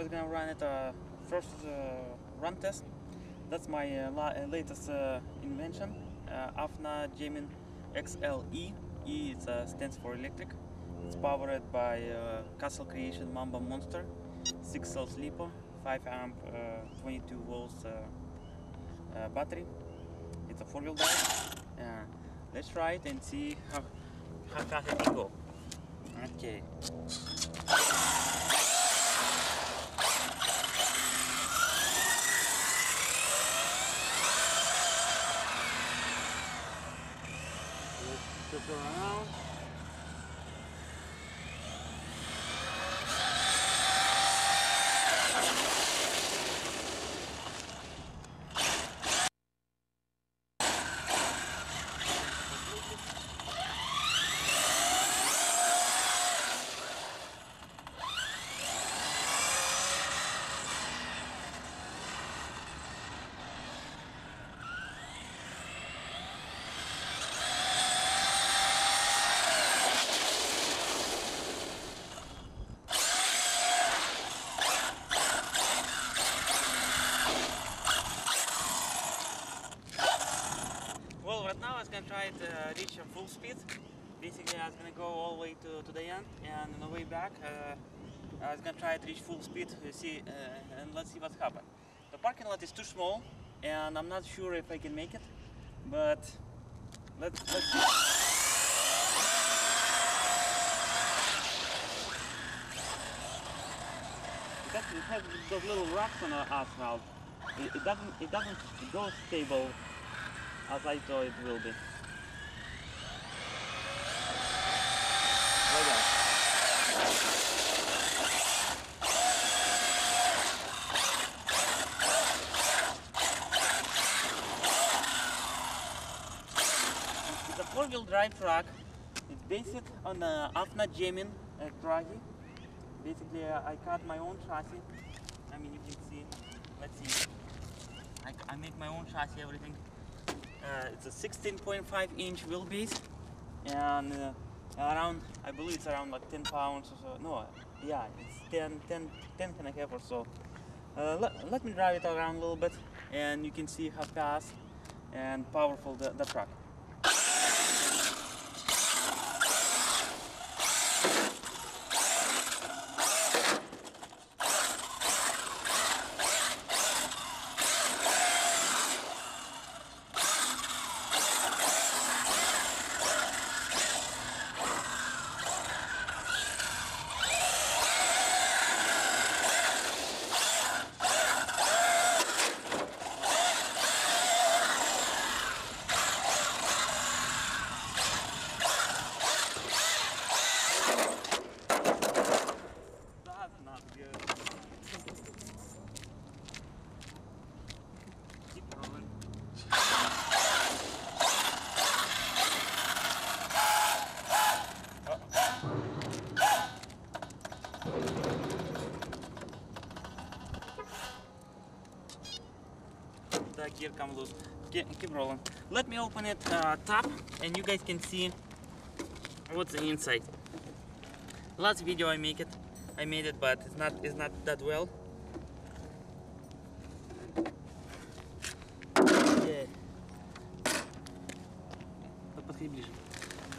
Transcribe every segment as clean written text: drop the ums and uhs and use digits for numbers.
was gonna run it first run test. That's my latest invention, OFNA Jammin X1-CRT. E stands for electric. It's powered by Castle Creations Mamba Monster, 6 cells LiPo, 5 amp, 22 volts battery. It's a 4-wheel drive. Let's try it and see how fast it can go. Okay. Let's go around. Well, right now I was gonna try to reach a full speed. Basically, I was gonna go all the way to the end, and on the way back, I was gonna try to reach full speed. See, and let's see what's happened. The parking lot is too small, and I'm not sure if I can make it. But let's see. It has those little rocks on the asphalt. It doesn't go stable as I thought it will be. Like that. It's a 4-wheel drive truck. It's based on the OFNA Jammin X1-CRT. Basically, I cut my own chassis. I mean, you can see. Let's see. I make my own chassis, everything. It's a 16.5-inch wheelbase, and around, I believe it's around like 10 pounds or so. No, yeah, it's 10 and a half or so. Let me drive it around a little bit, and you can see how fast and powerful the truck. Not good. Keep rolling. The gear come loose. Keep rolling. Let me open it top, and you guys can see what's the inside. Last video I made it, but it's not that well. Yeah.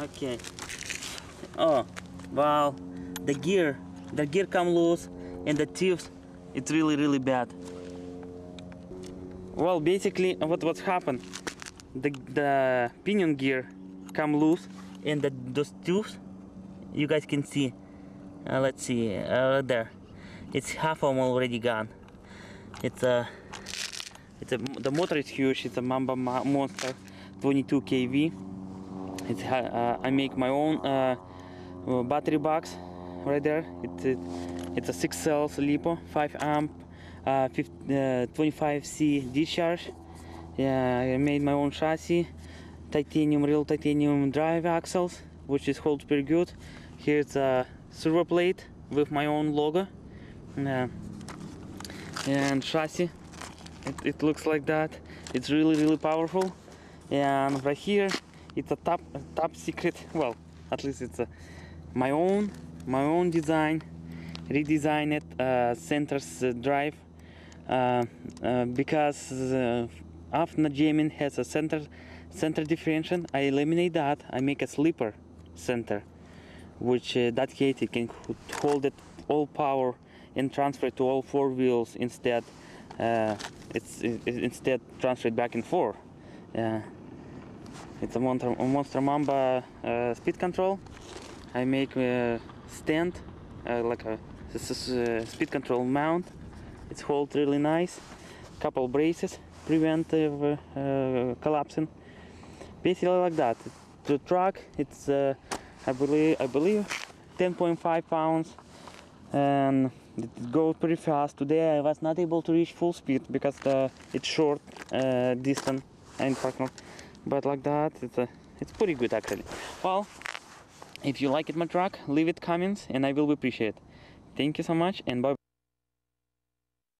Okay. Oh, wow. The gear come loose, and the tips, it's really bad. Well, basically, what's happened? The pinion gear come loose, and those tubes, you guys can see. Let's see, there. It's half of them already gone. The motor is huge. It's a Mamba Monster, 22 kV. I make my own battery box right there. It's a 6 cells LiPo, 5 amp, 25C discharge. I made my own chassis, real titanium drive axles, which holds pretty good. Here's a servo plate with my own logo, and chassis. It looks like that. It's really powerful. And right here, it's a top secret. Well, at least it's my own design. redesigned center's drive because OFNA Jammin has a center differentiation. I eliminate that. I make a sleeper center, which that case it can hold it all power and transfer to all four wheels instead. It's instead transferred back and forth. It's a Monster Mamba speed control. I make a stand like a speed control mount. It's hold really nice. Couple braces prevent collapsing. Basically like that. The truck, it's I believe 10.5 pounds, and it goes pretty fast. Today I was not able to reach full speed because it's short distance and parking lot. But like that, it's pretty good actually. Well, if you like it my truck, leave it comments and I will appreciate it. Thank you so much and bye.